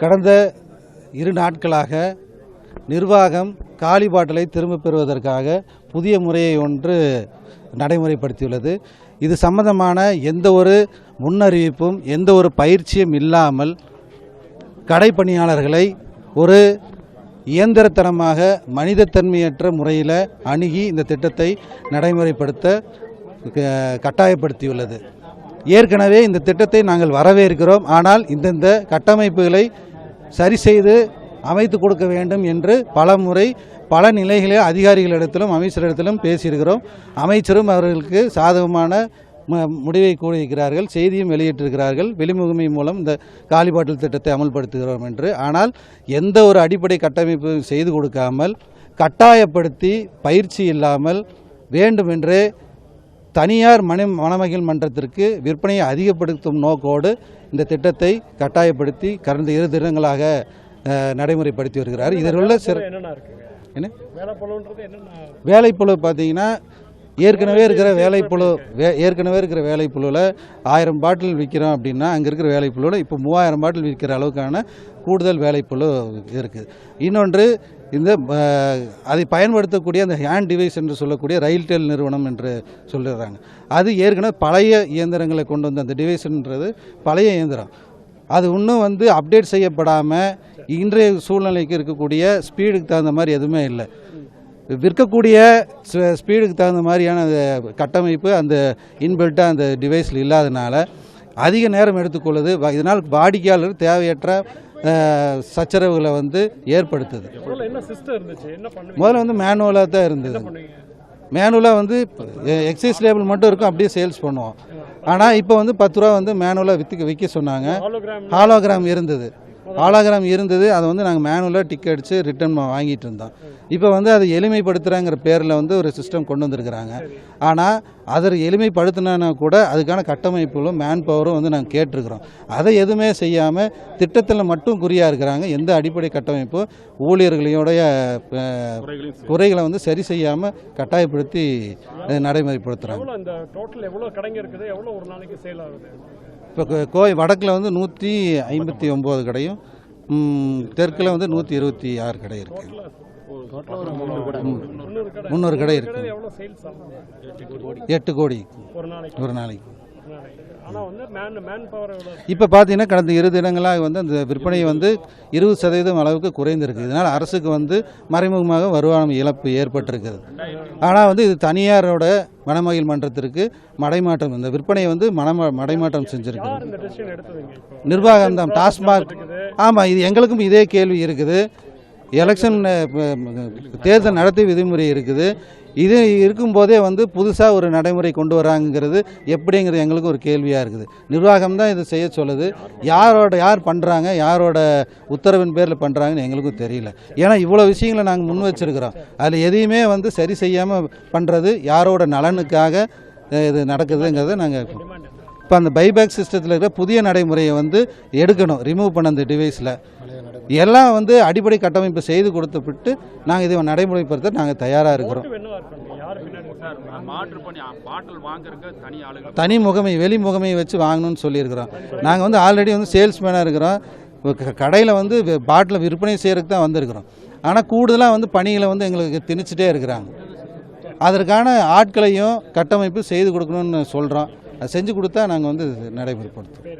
கடந்த 2 நாட்களாக நிர்வாகம் காலி பாட்டிலை திரும்பப் பெறுவதற்காக புதிய முறையை ஒன்று நடைமுறைப்படுத்தியுள்ளது. இது சம்பந்தமான எந்த ஒரு முன்னறிவிப்பும் எந்த ஒரு பயிற்சியும் இல்லாமல் கடை பணியாளர்களை ஒரு இயந்திரத்தனமாக மனிதத்தன்மையற்ற முறையில் அணுகி இந்த திட்டத்தை நடைமுறைப்படுத்த கட்டாயப்படுத்தியுள்ளது. ஏற்கனவே இந்த திட்டத்தை நாங்கள் வரவேற்கிறோம். ஆனால் இந்தந்த கட்டமைப்புகளை சரி செய்து அமைத்து கொடுக்க வேண்டும் என்று பல முறை பல நிலைகளில் அதிகாரிகளிடத்திலும் அமைச்சரிடத்திலும் பேசியிருக்கிறோம். அமைச்சரும் அவர்களுக்கு சாதகமான முடிவை கூறியிருக்கிறார்கள், செய்தியும் வெளியிட்டிருக்கிறார்கள். வெளிமுகமை மூலம் இந்த காலி பாட்டில் திட்டத்தை அமல்படுத்துகிறோம் என்று. ஆனால் எந்த ஒரு அடிப்படை கட்டமைப்பு செய்து கொடுக்காமல் கட்டாயப்படுத்தி பயிற்சி இல்லாமல் வேண்டுமென்றே தனியார் மணமகிழ் மன்றத்திற்கு விற்பனையை அதிகப்படுத்தும் நோக்கோடு இந்த திட்டத்தை கட்டாயப்படுத்தி கடந்த 2 தினங்களாக நடைமுறைப்படுத்தி வருகிறார். இதில் உள்ள வேலைப்பளு பார்த்தீங்கன்னா ஏற்கனவே இருக்கிற வேலைப்பளுவில் 1000 பாட்டில் விற்கிறோம் அப்படின்னா அங்கே இருக்கிற வேலைப்பளுவில் இப்போ 3000 பாட்டில் விற்கிற அளவுக்கான கூடுதல் வேலைப்பளு இருக்குது. இன்னொன்று இந்த அதை பயன்படுத்தக்கூடிய அந்த ஹேண்ட் டிவைஸ் என்று சொல்லக்கூடிய ரயில்டெல் நிறுவனம் என்று சொல்லுறாங்க. அது ஏற்கனவே பழைய இயந்திரங்களை கொண்டு வந்த அந்த டிவைஸ்ன்றது பழைய இயந்திரம். அது இன்னும் அப்டேட் செய்யப்படாமல் இன்றைய சூழ்நிலைக்கு இருக்கக்கூடிய ஸ்பீடுக்கு தகுந்த மாதிரி எதுவுமே இல்லை. விற்கக்கூடிய ஸ்பீடுக்கு தகுந்த மாதிரியான அந்த கட்டமைப்பு அந்த இன்பில்ட்டாக அந்த டிவைஸில் இல்லாதனால அதிக நேரம் எடுத்துக்கொள்ளுது. இதனால் வாடிக்கையாளர் தேவையற்ற சச்சரவுகளை ஏற்படுத்துது. முதல்ல மேனுவலாக தான் இருந்தது. மேனுவலாக எக்ஸைஸ் லேபிள் மட்டும் இருக்கும், அப்படியே சேல்ஸ் பண்ணுவோம். ஆனால் இப்போ 10 ரூபா மேனுவலாக விற்க சொன்னாங்க. ஹாலோகிராம் இருந்தது. அதை நாங்கள் மேனுவலாக டிக் அடித்து ரிட்டர்ன் வாங்கிட்டு இருந்தோம். இப்போ அதை எளிமைப்படுத்துகிறாங்கிற பேரில் ஒரு சிஸ்டம் கொண்டு வந்திருக்கிறாங்க. ஆனால் அதை எளிமைப்படுத்தினா கூட அதுக்கான கட்டமைப்புகளும் மேன் பவரும் நாங்கள் கேட்டிருக்கிறோம். அதை எதுவுமே செய்யாமல் திட்டத்தில் மட்டும் குறியாக இருக்கிறாங்க. எந்த அடிப்படை கட்டமைப்பு ஊழியர்களையோடைய குறைகளை சரி செய்யாமல் கட்டாயப்படுத்தி நடைமுறைப்படுத்துகிறாங்க. இப்போ வடக்கில் 159 கடையும் தெற்கில் 126 கடை இருக்கு. 300 கடை இருக்கு. 8 கோடி ஒரு நாளைக்கு. இப்போ பார்த்தீங்கன்னா கடந்த 2 தினங்களாக அந்த விற்பனை 20% அளவுக்கு குறைந்திருக்கு. இதனால் அரசுக்கு மறைமுகமாக வருமானம் இழப்பு ஏற்பட்டிருக்குது. ஆனால் இது தனியாரோட மணமகிழ் மன்றத்திற்கு மடைமாற்றம், இந்த விற்பனையை மடைமாற்றம் செஞ்சிருக்கு நிர்வாகம் தான். டாஸ்மாக் ஆமாம், இது எங்களுக்கும் இதே கேள்வி இருக்குது. எலெக்ஷன் தேர்தல் நடத்தை விதிமுறை இருக்குது. இது இருக்கும்போதே புதுசாக ஒரு நடைமுறை கொண்டு வராங்கிறது எப்படிங்கிறது எங்களுக்கு ஒரு கேள்வியாக இருக்குது. நிர்வாகம் தான் இதை செய்ய சொல்லுது. யார் பண்ணுறாங்க, யாரோட உத்தரவின் பேரில் பண்ணுறாங்கன்னு எங்களுக்கும் தெரியல. ஏன்னா இவ்வளோ விஷயங்களை நாங்கள் முன் வச்சுருக்கிறோம். அதில் எதையுமே சரி செய்யாமல் பண்ணுறது யாரோட நலனுக்காக இது நடக்குதுங்கிறத நாங்கள் இப்போ அந்த பைபேக் சிஸ்டத்தில் இருக்கிற புதிய நடைமுறையை எடுக்கணும், ரிமூவ் பண்ண அந்த டிவைஸில் எல்லாம் அடிப்படை கட்டமைப்பு செய்து கொடுத்துவிட்டு நாங்கள் இதை நடைமுறைப்படுத்த நாங்கள் தயாராக இருக்கிறோம். தனி முகமை, வெளி முகமையை வச்சு வாங்கணும்னு சொல்லியிருக்கிறோம். நாங்கள் ஆல்ரெடி சேல்ஸ்மேனாக இருக்கிறோம். கடையில் பாட்டில் விற்பனை செய்கிறதுக்கு தான் வந்திருக்கிறோம். ஆனால் கூடுதலாக பணிகளை எங்களுக்கு திணிச்சிட்டே இருக்கிறாங்க. அதற்கான ஆட்களையும் கட்டமைப்பு செய்து கொடுக்கணும்னு சொல்கிறோம். அதை செஞ்சு கொடுத்தா நாங்கள் நடைமுறைப்படுத்துவோம்.